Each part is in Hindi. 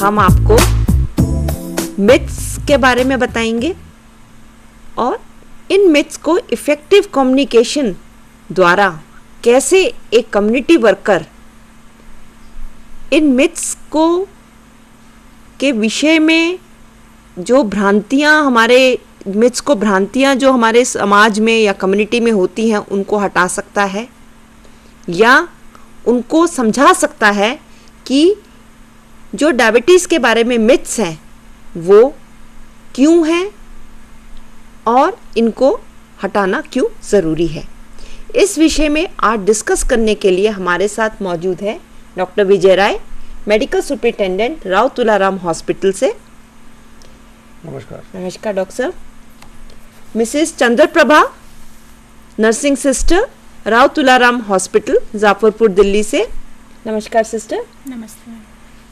हम आपको मिथ्स के बारे में बताएंगे और इन मिथ्स को इफ़ेक्टिव कम्युनिकेशन द्वारा कैसे एक कम्युनिटी वर्कर इन मिथ्स को के विषय में जो भ्रांतियाँ जो हमारे समाज में या कम्युनिटी में होती हैं उनको हटा सकता है या उनको समझा सकता है कि जो डायबिटीज़ के बारे में मिथ्स हैं वो क्यों हैं और इनको हटाना क्यों ज़रूरी है। इस विषय में आज डिस्कस करने के लिए हमारे साथ मौजूद है doctor Vijay Rai, medical superintendent Rao Tularam hospital से। नमस्कार। नमस्कार डॉक्टर साहब। Mrs Chandraprabha, nursing sister, Rao Tularam hospital Jafarpur Delhi से। नमस्कार सिस्टर। नमस्ते।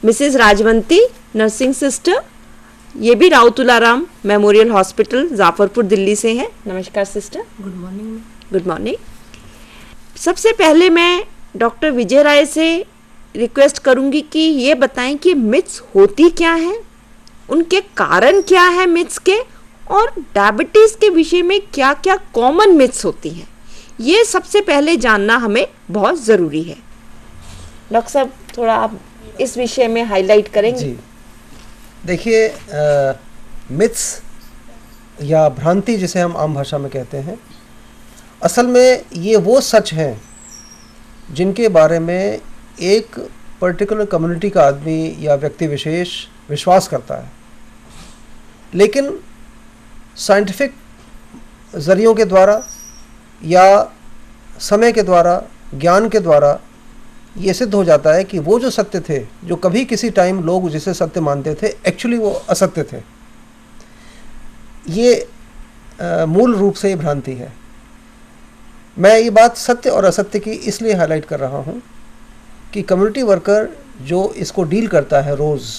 मिसेस राजवंती, नर्सिंग सिस्टर, ये भी राव तुलाराम मेमोरियल हॉस्पिटल जाफरपुर दिल्ली से हैं। नमस्कार sister. Good morning. Good morning. सबसे पहले मैं डॉक्टर विजय राय से रिक्वेस्ट करूंगी कि ये बताएं कि मिथ्स होती क्या हैं, उनके कारण क्या है मिथ्स के, और डायबिटीज़ के विषय में क्या क्या कॉमन मिथ्स होती हैं। ये सबसे पहले जानना हमें बहुत ज़रूरी है। डॉक्टर साहब थोड़ा आप इस विषय में हाईलाइट करेंगे। जी देखिए, मिथ्स या भ्रांति जिसे हम आम भाषा में कहते हैं, असल में ये वो सच हैं जिनके बारे में एक पर्टिकुलर कम्युनिटी का आदमी या व्यक्ति विशेष विश्वास करता है, लेकिन साइंटिफिक ज़रियों के द्वारा या समय के द्वारा, ज्ञान के द्वारा ये सिद्ध हो जाता है कि वो जो सत्य थे, जो कभी किसी टाइम लोग जिसे सत्य मानते थे, एक्चुअली वो असत्य थे। ये मूल रूप से ये भ्रांति है। मैं ये बात सत्य और असत्य की इसलिए हाईलाइट कर रहा हूँ कि कम्युनिटी वर्कर जो इसको डील करता है रोज़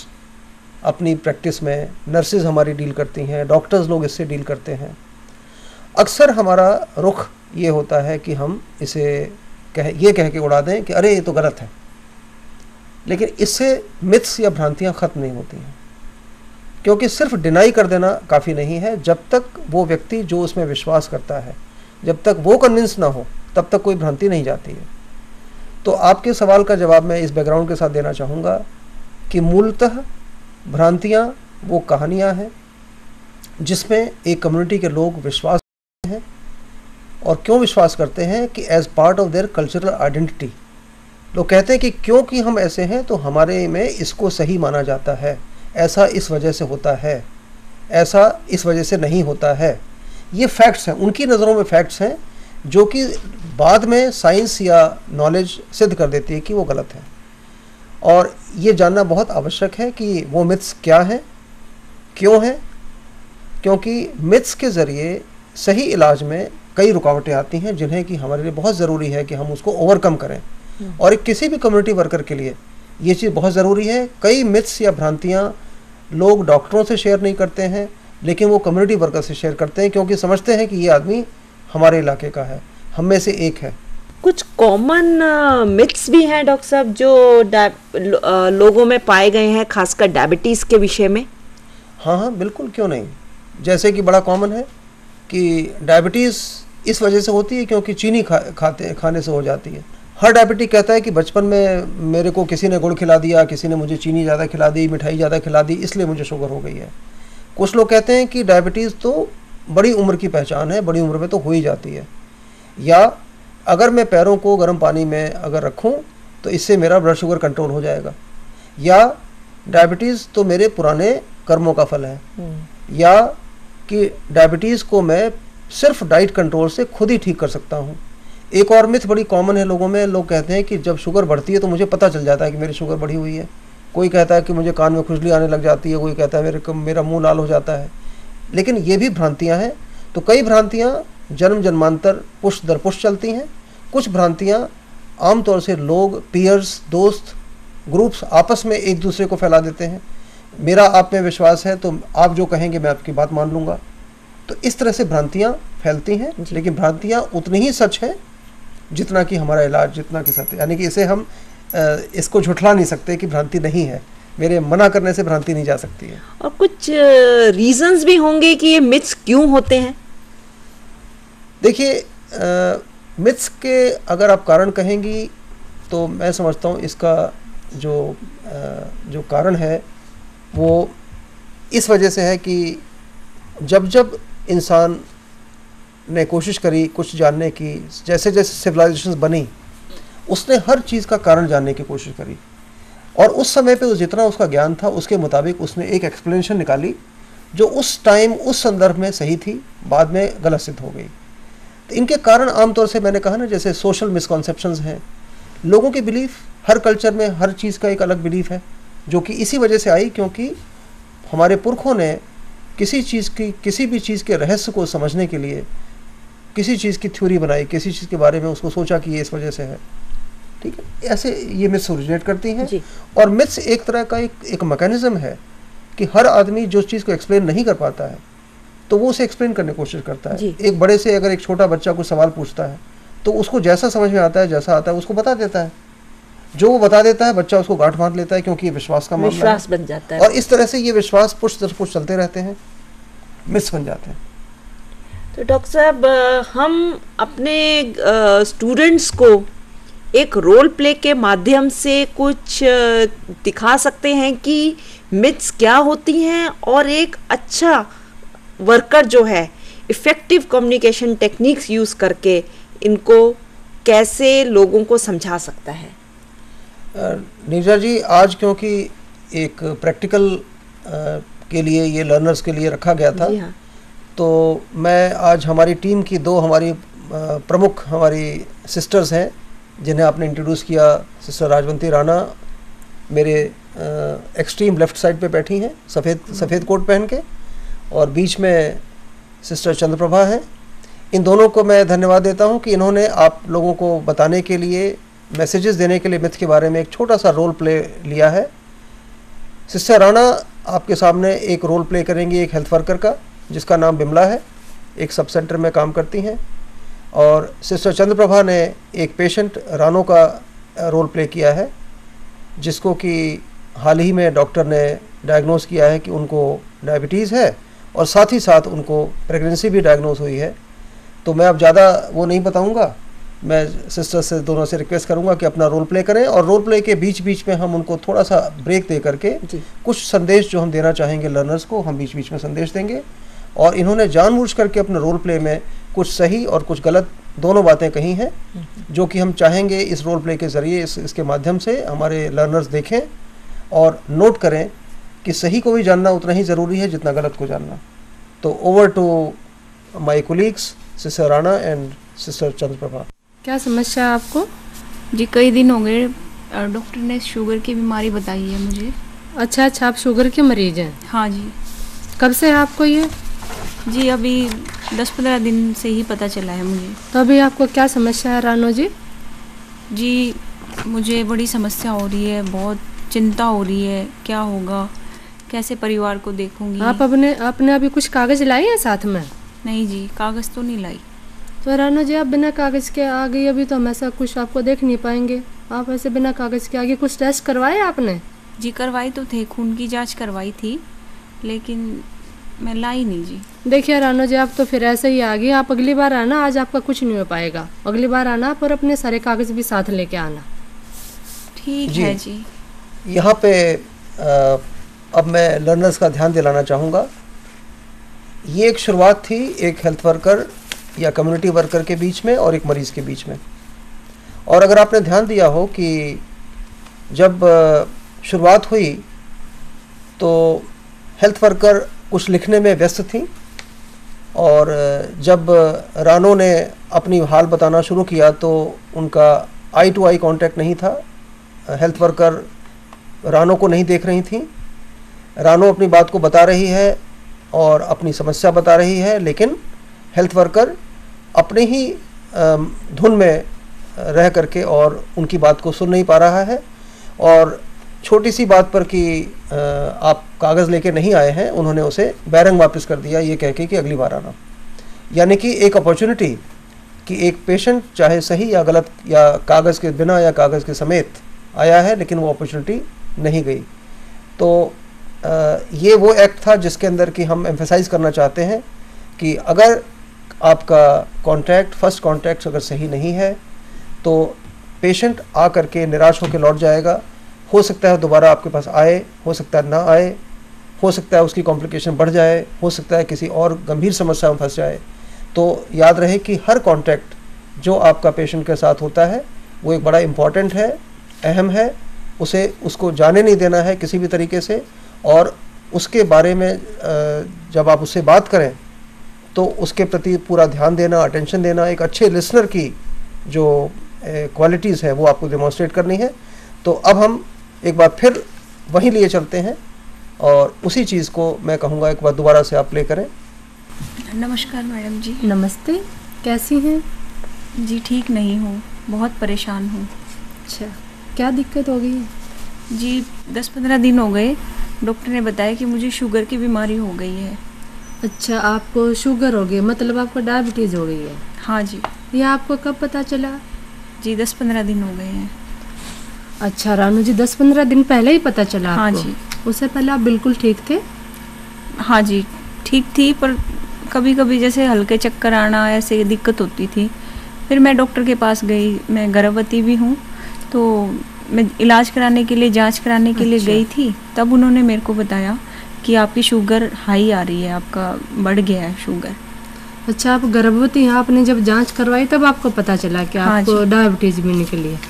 अपनी प्रैक्टिस में, नर्सेज हमारी डील करती हैं, डॉक्टर्स लोग इससे डील करते हैं, अक्सर हमारा रुख ये होता है कि हम इसे ये कह के उड़ा दें कि अरे ये तो गलत है। लेकिन इससे मिथ्स या भ्रांतियाँ ख़त्म नहीं होती हैं, क्योंकि सिर्फ डिनाई कर देना काफ़ी नहीं है। जब तक वो व्यक्ति जो उसमें विश्वास करता है, जब तक वो कन्विंस ना हो, तब तक कोई भ्रांति नहीं जाती है। तो आपके सवाल का जवाब मैं इस बैकग्राउंड के साथ देना चाहूँगा कि मूलतः भ्रांतियाँ वो कहानियाँ हैं जिसमें एक कम्युनिटी के लोग विश्वास करते हैं, और क्यों विश्वास करते हैं कि as part of their cultural identity. लोग कहते हैं कि क्योंकि हम ऐसे हैं तो हमारे में इसको सही माना जाता है, ऐसा इस वजह से होता है, ऐसा इस वजह से नहीं होता है। ये फैक्ट्स हैं, उनकी नज़रों में फैक्ट्स हैं, जो कि बाद में साइंस या नॉलेज सिद्ध कर देती है कि वो गलत है। और ये जानना बहुत आवश्यक है कि वो मिथ्स क्या हैं, क्यों हैं, क्योंकि मिथ्स के ज़रिए सही इलाज में कई रुकावटें आती हैं जिन्हें कि हमारे लिए बहुत ज़रूरी है कि हम उसको ओवरकम करें। और किसी भी कम्युनिटी वर्कर के लिए ये चीज़ बहुत ज़रूरी है। कई मिथ्स या भ्रांतियाँ लोग डॉक्टरों से शेयर नहीं करते हैं, लेकिन वो कम्युनिटी वर्कर से शेयर करते हैं, क्योंकि समझते हैं कि ये आदमी हमारे इलाके का है, हम में से एक है। कुछ कॉमन मिथ्स भी हैं डॉक्टर साहब जो लोगों में पाए गए हैं, खासकर डायबिटीज़ के विषय में। हाँ, बिल्कुल, क्यों नहीं। जैसे कि बड़ा कॉमन है कि डायबिटीज़ इस वजह से होती है क्योंकि चीनी खाने से हो जाती है। हर डायबिटिक कहता है कि बचपन में मेरे को किसी ने गुड़ खिला दिया, किसी ने मुझे चीनी ज़्यादा खिला दी, मिठाई ज़्यादा खिला दी, इसलिए मुझे शुगर हो गई है। कुछ लोग कहते हैं कि डायबिटीज़ तो बड़ी उम्र की पहचान है, बड़ी उम्र में तो हो ही जाती है, या अगर मैं पैरों को गर्म पानी में अगर रखूं तो इससे मेरा ब्लड शुगर कंट्रोल हो जाएगा, या डायबिटीज़ तो मेरे पुराने कर्मों का फल है, या कि डायबिटीज़ को मैं सिर्फ डाइट कंट्रोल से खुद ही ठीक कर सकता हूँ। एक और मिथ बड़ी कॉमन है लोगों में। लोग कहते हैं कि जब शुगर बढ़ती है तो मुझे पता चल जाता है कि मेरी शुगर बढ़ी हुई है। कोई कहता है कि मुझे कान में खुजली आने लग जाती है, कोई कहता है मेरा मुंह लाल हो जाता है। लेकिन ये भी भ्रांतियाँ हैं। तो कई भ्रांतियाँ जन्म जन्मांतर पुष्ट दर पुष्ट चलती हैं। कुछ भ्रांतियाँ आमतौर से लोग, पीयर्स, दोस्त, ग्रुप्स आपस में एक दूसरे को फैला देते हैं। मेरा आप में विश्वास है तो आप जो कहेंगे मैं आपकी बात मान लूँगा। तो इस तरह से भ्रांतियाँ फैलती हैं, लेकिन भ्रांतियाँ उतनी ही सच है जितना कि हमारा इलाज, जितना कि सत्य। यानी कि इसे हम इसको झुठला नहीं सकते कि भ्रांति नहीं है। मेरे मना करने से भ्रांति नहीं जा सकती है। और कुछ रीजंस भी होंगे कि ये मिथ्स क्यों होते हैं? देखिए, मिथ्स के अगर आप कारण कहेंगी तो मैं समझता हूँ इसका जो कारण है वो इस वजह से है कि जब जब इंसान ने कोशिश करी कुछ जानने की, जैसे जैसे सिविलाइजेशंस बनी, उसने हर चीज़ का कारण जानने की कोशिश करी, और उस समय पे जितना उसका ज्ञान था उसके मुताबिक उसने एक एक्सप्लेनेशन निकाली जो उस टाइम उस संदर्भ में सही थी, बाद में गलत सिद्ध हो गई। तो इनके कारण आमतौर से मैंने कहा ना, जैसे सोशल मिसकॉन्सेप्शंस हैं, लोगों के बिलीफ, हर कल्चर में हर चीज़ का एक अलग बिलीफ है, जो कि इसी वजह से आई क्योंकि हमारे पुरखों ने किसी भी चीज़ के रहस्य को समझने के लिए किसी चीज़ की थ्योरी बनाई, किसी चीज़ के बारे में उसको सोचा कि ये इस वजह से है। ठीक है, ऐसे ये मिथ्स ओरिजिनेट करती हैं। और मिथ्स एक तरह का एक मैकेनिज्म है कि हर आदमी जो चीज़ को एक्सप्लेन नहीं कर पाता है तो वो उसे एक्सप्लेन करने की कोशिश करता है। एक बड़े से अगर एक छोटा बच्चा कुछ सवाल पूछता है तो उसको जैसा समझ में आता है, जैसा आता है उसको बता देता है, जो वो बता देता है बच्चा उसको गांठ बांध लेता है, क्योंकि ये विश्वास का मामला है, बन जाता है। और इस तरह से ये विश्वास पुष्ट दर पुष्ट चलते रहते हैं, मिथ्स बन जाते हैं। तो डॉक्टर साहब, हम अपने स्टूडेंट्स को एक रोल प्ले के माध्यम से कुछ दिखा सकते हैं कि मिथ्स क्या होती हैं और एक अच्छा वर्कर जो है इफ़ेक्टिव कम्युनिकेशन टेक्निक्स यूज़ करके इनको कैसे लोगों को समझा सकता है? नीरजा जी, आज क्योंकि एक प्रैक्टिकल के लिए, ये लर्नर्स के लिए रखा गया था, हाँ। तो मैं आज हमारी टीम की दो हमारी प्रमुख हमारी सिस्टर्स हैं जिन्हें आपने इंट्रोड्यूस किया। सिस्टर राजवंती राणा मेरे एक्सट्रीम लेफ्ट साइड पे बैठी हैं, सफ़ेद कोट पहन के, और बीच में सिस्टर चंद्रप्रभा हैं। इन दोनों को मैं धन्यवाद देता हूं कि इन्होंने आप लोगों को बताने के लिए, मैसेजेस देने के लिए मिथ के बारे में एक छोटा सा रोल प्ले लिया है। सिस्टर राणा आपके सामने एक रोल प्ले करेंगी एक हेल्थ वर्कर का जिसका नाम बिमला है, एक सब सेंटर में काम करती हैं, और सिस्टर चंद्रप्रभा ने एक पेशेंट रानो का रोल प्ले किया है जिसको कि हाल ही में डॉक्टर ने डायग्नोस किया है कि उनको डायबिटीज़ है और साथ ही साथ उनको प्रेगनेंसी भी डायग्नोस हुई है। तो मैं अब ज़्यादा वो नहीं बताऊंगा, मैं सिस्टर से दोनों से रिक्वेस्ट करूंगा कि अपना रोल प्ले करें, और रोल प्ले के बीच बीच में हम उनको थोड़ा सा ब्रेक दे करके कुछ संदेश जो हम देना चाहेंगे लर्नर्स को, हम बीच बीच में संदेश देंगे। और इन्होंने जानबूझ करके अपने रोल प्ले में कुछ सही और कुछ गलत दोनों बातें कही हैं, जो कि हम चाहेंगे इस रोल प्ले के ज़रिए, इसके माध्यम से हमारे लर्नर्स देखें और नोट करें कि सही को भी जानना उतना ही ज़रूरी है जितना गलत को जानना। तो over to my colleagues sister Rana and sister Chandraprabha. क्या समस्या है आपको? जी, कई दिन हो गए, डॉक्टर ने शुगर की बीमारी बताई है मुझे। अच्छा, आप शुगर के मरीज हैं? हाँ जी। कब से है आपको ये? जी, अभी 10-15 दिन से ही पता चला है मुझे। तो अभी आपको क्या समस्या है रानो जी? जी, मुझे बड़ी समस्या हो रही है, बहुत चिंता हो रही है, क्या होगा, कैसे परिवार को देखूंगी। आप आपने अभी कुछ कागज़ लाए हैं साथ में? नहीं जी, कागज़ तो नहीं लाई। तो रानो जी, आप बिना कागज़ के आ गई अभी, तो हम ऐसा कुछ आपको देख नहीं पाएंगे। आप ऐसे बिना कागज़ के आगे कुछ टेस्ट करवाए आपने? जी, करवाई तो थे, खून की जांच करवाई थी, लेकिन मैं लाई नहीं जी। देखिए रानो जी, आप तो फिर ऐसे ही आ गई। आप अगली बार आना, आज आपका कुछ नहीं हो पाएगा। अगली बार आना पर अपने सारे कागज़ भी साथ लेके आना। ठीक है जी। यहाँ पे अब मैं लर्नर्स का ध्यान दिलाना चाहूँगा। ये एक शुरुआत थी एक हेल्थ वर्कर या कम्युनिटी वर्कर के बीच में और एक मरीज़ के बीच में। और अगर आपने ध्यान दिया हो कि जब शुरुआत हुई तो हेल्थ वर्कर कुछ लिखने में व्यस्त थी, और जब रानो ने अपनी हाल बताना शुरू किया तो उनका आई टू आई कांटेक्ट नहीं था। हेल्थ वर्कर रानो को नहीं देख रही थी। रानो अपनी बात को बता रही है और अपनी समस्या बता रही है, लेकिन हेल्थ वर्कर अपने ही धुन में रह करके और उनकी बात को सुन नहीं पा रहा है। और छोटी सी बात पर कि आप कागज़ लेके नहीं आए हैं, उन्होंने उसे बैरंग वापस कर दिया ये कह के कि अगली बार आना। यानी कि एक अपॉर्चुनिटी कि एक पेशेंट चाहे सही या गलत या कागज़ के बिना या कागज़ के समेत आया है, लेकिन वो अपॉर्चुनिटी नहीं गई। तो ये वो एक्ट था जिसके अंदर कि हम एम्फेसाइज करना चाहते हैं कि अगर आपका कॉन्ट्रैक्ट, फर्स्ट कॉन्ट्रैक्ट अगर सही नहीं है तो पेशेंट आ करके निराश होकर लौट जाएगा। हो सकता है दोबारा आपके पास आए, हो सकता है ना आए, हो सकता है उसकी कॉम्प्लिकेशन बढ़ जाए, हो सकता है किसी और गंभीर समस्या में फंस जाए। तो याद रहे कि हर कॉन्ट्रैक्ट जो आपका पेशेंट के साथ होता है वो एक बड़ा इम्पॉर्टेंट है, अहम है, उसको जाने नहीं देना है किसी भी तरीके से। और उसके बारे में जब आप उससे बात करें तो उसके प्रति पूरा ध्यान देना, अटेंशन देना, एक अच्छे लिसनर की जो क्वालिटीज़ है वो आपको डेमोन्स्ट्रेट करनी है। तो अब हम एक बार फिर वहीं लिए चलते हैं और उसी चीज़ को मैं कहूँगा एक बार दोबारा से आप प्ले करें। नमस्कार मैडम जी। नमस्ते, कैसी हैं? जी ठीक नहीं हूँ, बहुत परेशान हूँ। अच्छा, क्या दिक्कत हो गई है? जी 10-15 दिन हो गए, डॉक्टर ने बताया कि मुझे शुगर की बीमारी हो गई है। अच्छा, आपको शुगर हो गई, मतलब आपको डायबिटीज़ हो गई है? हाँ जी। ये आपको कब पता चला? जी 10-15 दिन हो गए हैं। अच्छा रानू जी, 10-15 दिन पहले ही पता चला आपको? हाँ जी। उससे पहले आप बिल्कुल ठीक थे? हाँ जी ठीक थी, पर कभी कभी जैसे हल्के चक्कर आना ऐसे दिक्कत होती थी। फिर मैं डॉक्टर के पास गई, मैं गर्भवती भी हूँ, तो मैं इलाज कराने के लिए, जांच कराने के लिए गई थी। तब उन्होंने मेरे को बताया कि आपकी शुगर हाई आ रही है, आपका बढ़ गया है शुगर। अच्छा, आप गर्भवती हैं, आपने जब जांच करवाई तब आपको पता चला कि हाँ आपको जी। डायबिटीज भी निकली है।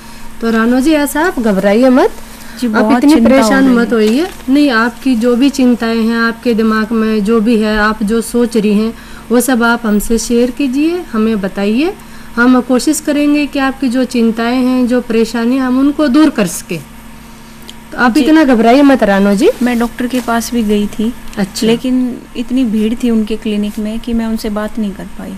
तो रानू जी ऐसा आप घबराइए मत, जी आप बहुत इतनी चिंता हो परेशान रही मत है। होइए। नहीं, आपकी जो भी चिंताएं हैं, आपके दिमाग में जो भी है, आप जो सोच रही हैं, वो सब आप हमसे शेयर कीजिए, हमें बताइए। हम कोशिश करेंगे कि आपकी जो चिंताएं हैं, जो परेशानी, हम उनको दूर कर सके। तो आप जी। इतना घबराइए मत रानू जी। मैं डॉक्टर के पास भी गई थी, अच्छा, लेकिन इतनी भीड़ थी उनके क्लिनिक में कि मैं उनसे बात नहीं कर पाई।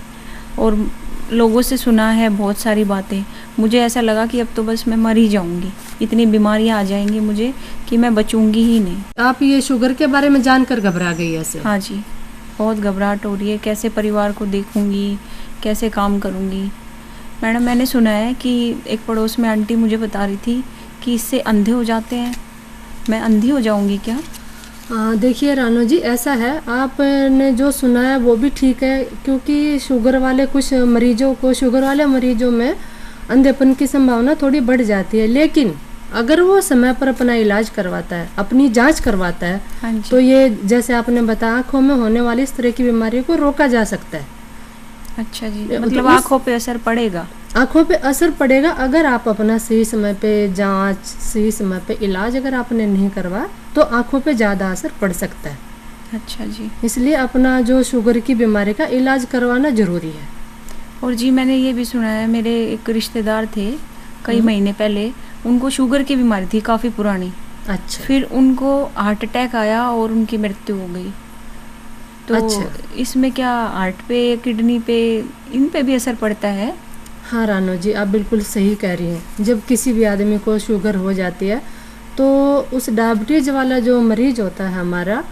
और लोगों से सुना है बहुत सारी बातें, मुझे ऐसा लगा कि अब तो बस मैं मर ही जाऊंगी, इतनी बीमारियां आ जाएंगी मुझे कि मैं बचूंगी ही नहीं। आप ये शुगर के बारे में जानकर घबरा गई ऐसे? हाँ जी, बहुत घबराहट हो रही है, कैसे परिवार को देखूंगी, कैसे काम करूंगी। मैडम मैंने सुना है कि एक पड़ोस में आंटी मुझे बता रही थी कि इससे अंधे हो जाते हैं, मैं अंधी हो जाऊंगी क्या? देखिए रानू जी, ऐसा है, आपने जो सुना है वो भी ठीक है, क्योंकि शुगर वाले शुगर वाले मरीजों में अंधेपन की संभावना थोड़ी बढ़ जाती है। लेकिन अगर वो समय पर अपना इलाज करवाता है, अपनी जांच करवाता है, हाँ जी। तो ये जैसे आपने बताया, आँखों में होने वाली इस तरह की बीमारियों को रोका जा सकता है। अच्छा जी, तो मतलब उस- आंखों पे असर पड़ेगा? आँखों पे असर पड़ेगा अगर आप अपना सही समय पे जांच, सही समय पे इलाज अगर आपने नहीं करवा, तो आँखों पे ज़्यादा असर पड़ सकता है। अच्छा जी। इसलिए अपना जो शुगर की बीमारी का इलाज करवाना जरूरी है। और जी मैंने ये भी सुना है, मेरे एक रिश्तेदार थे कई महीने पहले, उनको शुगर की बीमारी थी काफ़ी पुरानी। अच्छा, फिर उनको हार्ट अटैक आया और उनकी मृत्यु हो गई। तो अच्छा। इसमें क्या हार्ट पे, किडनी पे, इन पे भी असर पड़ता है? हाँ रानू जी, आप बिल्कुल सही कह रही हैं। जब किसी भी आदमी को शुगर हो जाती है तो उस डायबिटीज वाला जो मरीज होता है हमारा,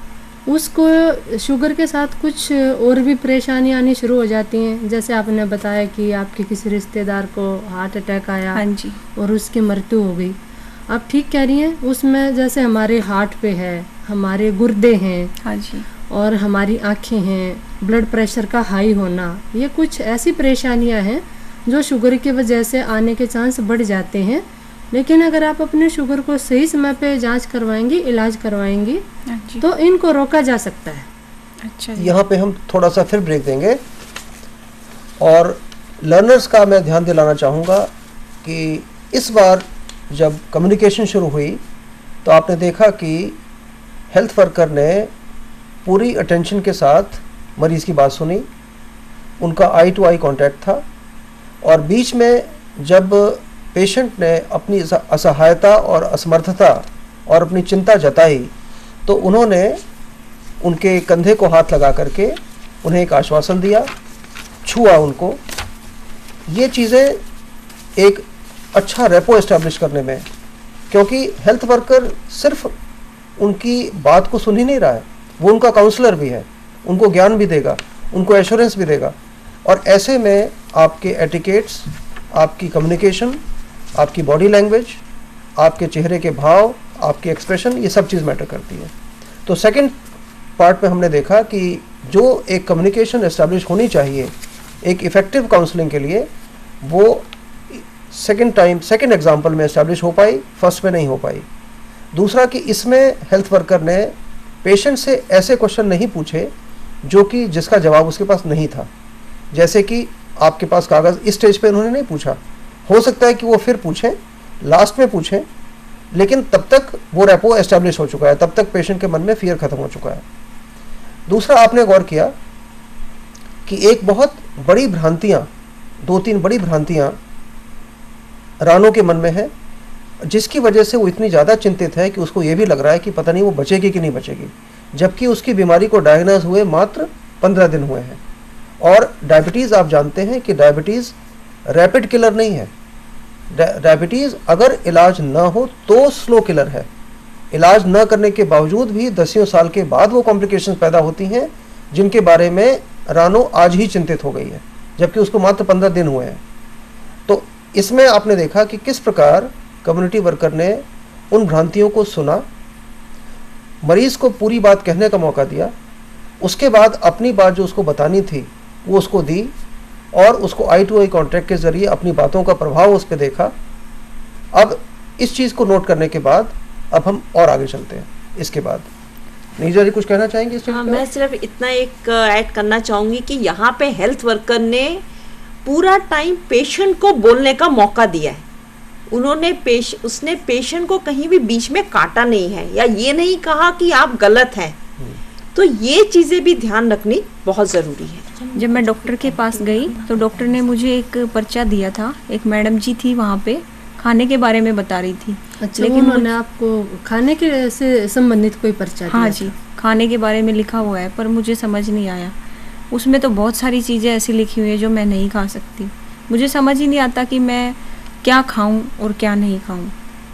उसको शुगर के साथ कुछ और भी परेशानियां आनी शुरू हो जाती हैं। जैसे आपने बताया कि आपके किसी रिश्तेदार को हार्ट अटैक आया हाँ जी। और उसकी मृत्यु हो गई। आप ठीक कह रही हैं, उसमें जैसे हमारे हार्ट पे है, हमारे गुर्दे हैं हाँ जी। और हमारी आँखें हैं, ब्लड प्रेशर का हाई होना, ये कुछ ऐसी परेशानियां हैं जो शुगर की वजह से आने के चांस बढ़ जाते हैं। लेकिन अगर आप अपने शुगर को सही समय पे जांच करवाएंगी, इलाज करवाएंगी, हाँ जी। तो इनको रोका जा सकता है। अच्छा जी। यहाँ पे हम थोड़ा सा फिर ब्रेक देंगे और लर्नर्स का मैं ध्यान दिलाना चाहूँगा कि इस बार जब कम्युनिकेशन शुरू हुई तो आपने देखा कि हेल्थ वर्कर ने पूरी अटेंशन के साथ मरीज़ की बात सुनी, उनका आई टू आई कांटेक्ट था। और बीच में जब पेशेंट ने अपनी असहायता और असमर्थता और अपनी चिंता जताई तो उन्होंने उनके कंधे को हाथ लगा करके उन्हें एक आश्वासन दिया, छुआ उनको। ये चीज़ें एक अच्छा रेपो एस्टेब्लिश करने में, क्योंकि हेल्थ वर्कर सिर्फ उनकी बात को सुन ही नहीं रहा है, वो उनका काउंसलर भी है, उनको ज्ञान भी देगा, उनको एश्योरेंस भी देगा। और ऐसे में आपके एटिकेट्स, आपकी कम्युनिकेशन, आपकी बॉडी लैंग्वेज, आपके चेहरे के भाव आपकी एक्सप्रेशन, ये सब चीज़ मैटर करती है। तो सेकंड पार्ट में हमने देखा कि जो एक कम्युनिकेशन एस्टेब्लिश होनी चाहिए एक इफ़ेक्टिव काउंसलिंग के लिए, वो सेकंड एग्जांपल में एस्टेब्लिश हो पाई, फर्स्ट में नहीं हो पाई। दूसरा कि इसमें हेल्थ वर्कर ने पेशेंट से ऐसे क्वेश्चन नहीं पूछे जो कि जिसका जवाब उसके पास नहीं था। जैसे कि आपके पास कागज़ इस स्टेज पे उन्होंने नहीं पूछा, हो सकता है कि वो फिर पूछें, लास्ट में पूछें, लेकिन तब तक वो रेपो एस्टेब्लिश हो चुका है, तब तक पेशेंट के मन में फियर ख़त्म हो चुका है। दूसरा, आपने गौर किया कि एक बहुत बड़ी भ्रांतियाँ, 2-3 बड़ी भ्रांतियाँ रानो के मन में है, जिसकी वजह से वो इतनी ज़्यादा चिंतित है कि उसको ये भी लग रहा है कि पता नहीं वो बचेगी कि नहीं बचेगी, जबकि उसकी बीमारी को डायग्नोज हुए मात्र 15 दिन हुए हैं। और डायबिटीज़, आप जानते हैं कि डायबिटीज़ रैपिड किलर नहीं है। डायबिटीज़ अगर इलाज ना हो तो स्लो किलर है। इलाज न करने के बावजूद भी 10 साल के बाद वो कॉम्प्लिकेशंस पैदा होती हैं, जिनके बारे में रानो आज ही चिंतित हो गई है, जबकि उसको मात्र 15 दिन हुए हैं। तो इसमें आपने देखा कि किस प्रकार कम्युनिटी वर्कर ने उन भ्रांतियों को सुना, मरीज़ को पूरी बात कहने का मौका दिया, उसके बाद अपनी बात जो उसको बतानी थी वो उसको दी, और उसको आई टू आई कॉन्टैक्ट के ज़रिए अपनी बातों का प्रभाव उस पर देखा। अब इस चीज़ को नोट करने के बाद अब हम और आगे चलते हैं। इसके बाद नीरजा जी कुछ कहना चाहेंगे इस चीज़ पे? मैं सिर्फ इतना एक ऐड करना चाहूँगी कि यहाँ पे हेल्थ वर्कर ने पूरा टाइम पेशेंट को बोलने का मौका दिया है। उसने पेशेंट को कहीं भी बीच में काटा नहीं है, या ये नहीं कहा कि आप गलत हैं। तो ये चीज़ें भी ध्यान रखनी बहुत ज़रूरी है। जब मैं डॉक्टर के पास गई तो डॉक्टर ने मुझे एक पर्चा दिया था, एक मैडम जी थी वहाँ पे, खाने के बारे में बता रही थी। अच्छा, लेकिन उन्होंने आपको खाने के से संबंधित कोई पर्चा दिया? हाँ जी, खाने के बारे में लिखा हुआ है, पर मुझे समझ नहीं आया। उसमें तो बहुत सारी चीज़ें ऐसी लिखी हुई है जो मैं नहीं खा सकती। मुझे समझ ही नहीं आता कि मैं क्या खाऊं और क्या नहीं खाऊं।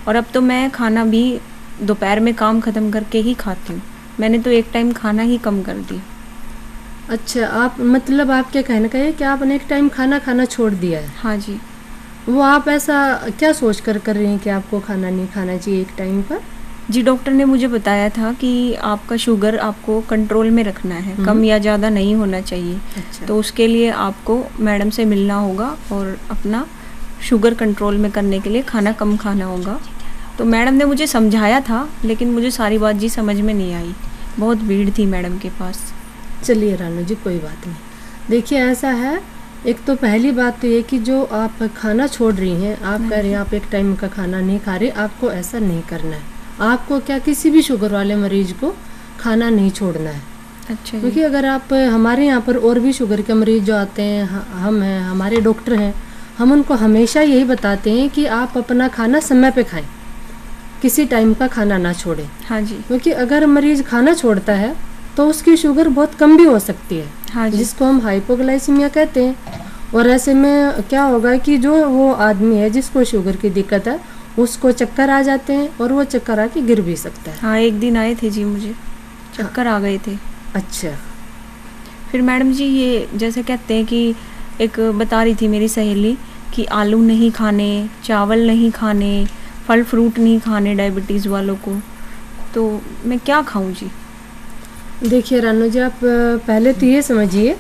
और अब तो मैं खाना भी दोपहर में काम ख़त्म करके ही खाती हूँ। मैंने तो एक टाइम खाना ही कम कर दिया। अच्छा, आप मतलब आप क्या कहना है कि आपने एक टाइम खाना खाना छोड़ दिया है? हाँ जी। वो आप ऐसा क्या सोच कर रही हैं कि आपको खाना नहीं खाना चाहिए एक टाइम पर? जी, डॉक्टर ने मुझे बताया था कि आपका शुगर आपको कंट्रोल में रखना है, कम या ज़्यादा नहीं होना चाहिए। अच्छा। तो उसके लिए आपको मैडम से मिलना होगा और अपना शुगर कंट्रोल में करने के लिए खाना कम खाना होगा। तो मैडम ने मुझे समझाया था, लेकिन मुझे सारी बात जी समझ में नहीं आई। बहुत भीड़ थी मैडम के पास। चलिए रानू जी, कोई बात नहीं। देखिए, ऐसा है, एक तो पहली बात तो ये कि जो आप खाना छोड़ रही हैं, आप कह रही हैं आप एक टाइम का खाना नहीं खा रहे, आपको ऐसा नहीं करना है। आपको क्या, किसी भी शुगर वाले मरीज को खाना नहीं छोड़ना है। अच्छा। क्योंकि अगर आप, हमारे यहाँ पर और भी शुगर के मरीज जो आते हैं, हम हैं, हमारे डॉक्टर हैं, हम उनको हमेशा यही बताते हैं कि आप अपना खाना समय पे खाएं, किसी टाइम का खाना ना छोड़ें। हाँ जी। क्योंकि अगर मरीज खाना छोड़ता है तो उसकी शुगर बहुत कम भी हो सकती है। हाँ जी। जिसको हम हाइपोग्लाइसीमिया कहते हैं। और ऐसे में क्या होगा कि जो वो आदमी है जिसको शुगर की दिक्कत है, उसको चक्कर आ जाते हैं और वो चक्कर आके गिर भी सकता है। हाँ, एक दिन आए थे जी, मुझे चक्कर आ गए थे। अच्छा। फिर मैडम जी ये जैसे कहते हैं कि एक बता रही थी मेरी सहेली कि आलू नहीं खाने, चावल नहीं खाने, फल फ्रूट नहीं खाने डायबिटीज़ वालों को, तो मैं क्या खाऊं जी? देखिए रानू जी, आप पहले तो ये समझिए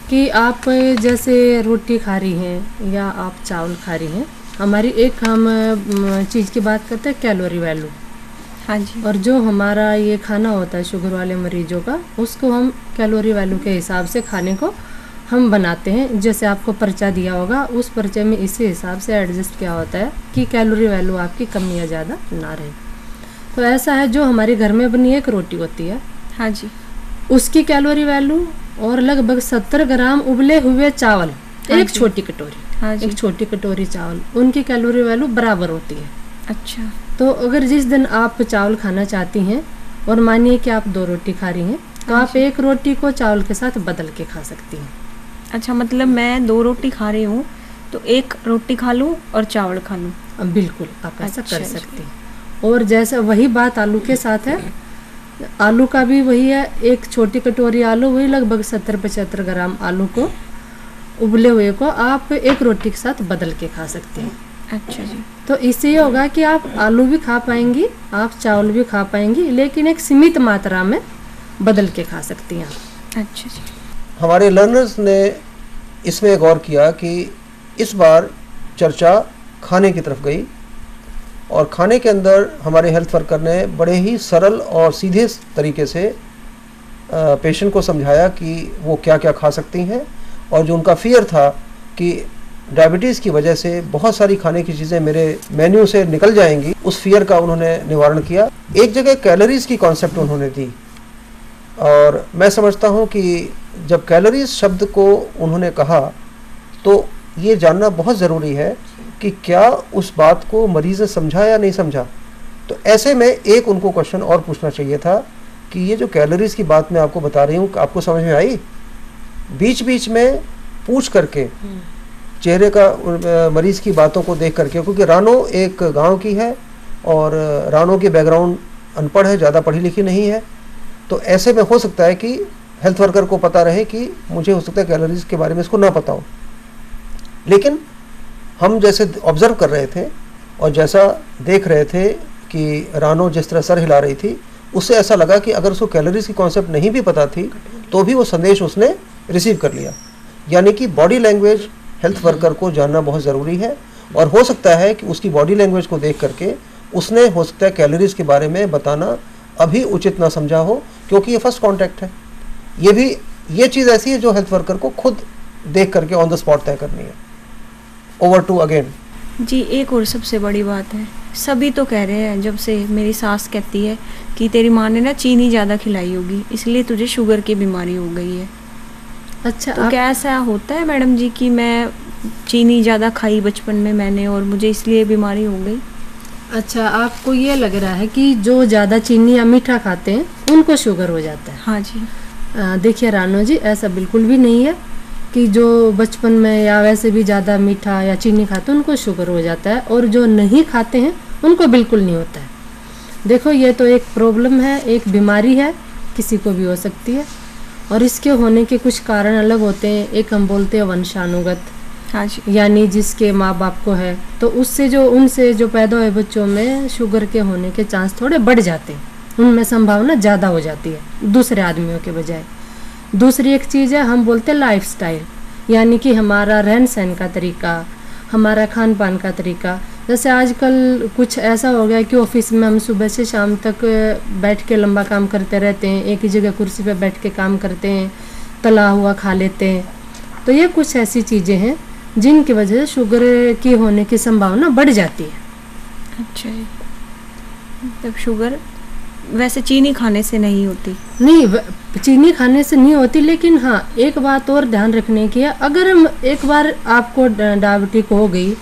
कि आप जैसे रोटी खा रही हैं या आप चावल खा रही हैं, हमारी एक हम चीज़ की बात करते हैं कैलोरी वैल्यू। हाँ जी। और जो हमारा ये खाना होता है शुगर वाले मरीजों का, उसको हम कैलोरी वैल्यू के हिसाब से खाने को हम बनाते हैं। जैसे आपको पर्चा दिया होगा, उस पर्चे में इसी हिसाब से एडजस्ट किया होता है कि कैलोरी वैल्यू आपकी कम या ज़्यादा ना रहे। तो ऐसा है, जो हमारे घर में बनी एक रोटी होती है, हाँ जी, उसकी कैलोरी वैल्यू और लगभग 70 ग्राम उबले हुए चावल, हाँ एक जी। छोटी कटोरी, हाँ जी। एक छोटी कटोरी चावल, उनकी कैलोरी वैल्यू बराबर होती है। अच्छा। तो अगर जिस दिन आप चावल खाना चाहती हैं और मानिए कि आप 2 रोटी खा रही हैं, तो हाँ आप जी। एक रोटी को चावल के साथ बदल के खा सकती हैं। अच्छा, मतलब मैं 2 रोटी खा रही हूँ तो एक रोटी खा लूँ और चावल खा लूँ? अब बिल्कुल आप ऐसा अच्छा कर जी। सकती हैं। और जैसा वही बात आलू के साथ है, आलू का भी वही है, एक छोटी कटोरी आलू, वही लगभग 70-75 ग्राम आलू को, उबले हुए को आप एक रोटी के साथ बदल के खा सकते हैं। अच्छा जी। तो इससे ये होगा कि आप आलू भी खा पाएंगी, आप चावल भी खा पाएंगी, लेकिन एक सीमित मात्रा में बदल के खा सकती हैं आप। अच्छा जी। हमारे लर्नर्स ने इसमें गौर किया कि इस बार चर्चा खाने की तरफ गई और खाने के अंदर हमारे हेल्थ वर्कर ने बड़े ही सरल और सीधे तरीके से पेशेंट को समझाया कि वो क्या क्या खा सकती हैं, और जो उनका फियर था कि डायबिटीज़ की वजह से बहुत सारी खाने की चीज़ें मेरे मेन्यू से निकल जाएंगी, उस फियर का उन्होंने निवारण किया। एक जगह कैलोरीज़ की कॉन्सेप्ट उन्होंने दी, और मैं समझता हूँ कि जब कैलोरीज शब्द को उन्होंने कहा तो ये जानना बहुत ज़रूरी है कि क्या उस बात को मरीज़ ने समझा या नहीं समझा। तो ऐसे में एक उनको क्वेश्चन और पूछना चाहिए था कि ये जो कैलोरीज की बात मैं आपको बता रही हूँ, आपको समझ में आई? बीच बीच में पूछ करके चेहरे का मरीज़ की बातों को देख करके, क्योंकि रानो एक गांव की है और रानो की बैकग्राउंड अनपढ़ है, ज़्यादा पढ़ी लिखी नहीं है, तो ऐसे में हो सकता है कि हेल्थ वर्कर को पता रहे कि मुझे हो सकता है कैलोरीज के बारे में इसको ना पता हो। लेकिन हम जैसे ऑब्ज़र्व कर रहे थे और जैसा देख रहे थे कि रानो जिस तरह सर हिला रही थी, उससे ऐसा लगा कि अगर उसको कैलोरीज की कॉन्सेप्ट नहीं भी पता थी तो भी वो संदेश उसने रिसीव कर लिया। यानी कि बॉडी लैंग्वेज हेल्थ वर्कर को जानना बहुत ज़रूरी है, और हो सकता है कि उसकी बॉडी लैंग्वेज को देख करके उसने हो सकता है कैलोरीज के बारे में बताना अभी उचित ना समझा हो, क्योंकि ये फर्स्ट कांटेक्ट है। ये चीज़ ऐसी है जो हेल्थ वर्कर को खुद देख करके ऑन द स्पॉट तय करनी है। Over to again. जी, एक और सबसे बड़ी बात है, सभी तो कह रहे हैं, जब से मेरी सास कहती है कि तेरी माँ ने ना चीनी ज़्यादा खिलाई होगी इसलिए तुझे शुगर की बीमारी हो गई है। अच्छा, तो क्या ऐसा होता है मैडम जी कि मैं चीनी ज़्यादा खाई बचपन में मैंने और मुझे इसलिए बीमारी हो गई? अच्छा, आपको ये लग रहा है कि जो ज़्यादा चीनी या मीठा खाते हैं उनको शुगर हो जाता है? हाँ जी। देखिए रानो जी, ऐसा बिल्कुल भी नहीं है कि जो बचपन में या वैसे भी ज़्यादा मीठा या चीनी खाते हैं उनको शुगर हो जाता है, और जो नहीं खाते हैं उनको बिल्कुल नहीं होता है। देखो, ये तो एक प्रॉब्लम है, एक बीमारी है, किसी को भी हो सकती है, और इसके होने के कुछ कारण अलग होते हैं। एक हम बोलते हैं वंशानुगत, हाँ जी। यानी जिसके माँ बाप को है तो उनसे जो पैदा हुए बच्चों में शुगर के होने के चांस थोड़े बढ़ जाते हैं, उनमें संभावना ज़्यादा हो जाती है दूसरे आदमियों के बजाय। दूसरी एक चीज़ है, हम बोलते हैं लाइफस्टाइल, यानी कि हमारा रहन सहन का तरीका, हमारा खान पान का तरीका। जैसे आजकल कुछ ऐसा हो गया कि ऑफिस में हम सुबह से शाम तक बैठ के लंबा काम करते रहते हैं, एक ही जगह कुर्सी पे बैठ के काम करते हैं, तला हुआ खा लेते हैं। तो ये कुछ ऐसी चीज़ें हैं जिनकी वजह से शुगर की होने की संभावना बढ़ जाती है। अच्छा जी। तब शुगर वैसे चीनी खाने से नहीं होती? नहीं, चीनी खाने से नहीं होती, लेकिन हाँ एक बात और ध्यान रखने की है, अगर हम एक बार आपको डायबिटिक हो गई,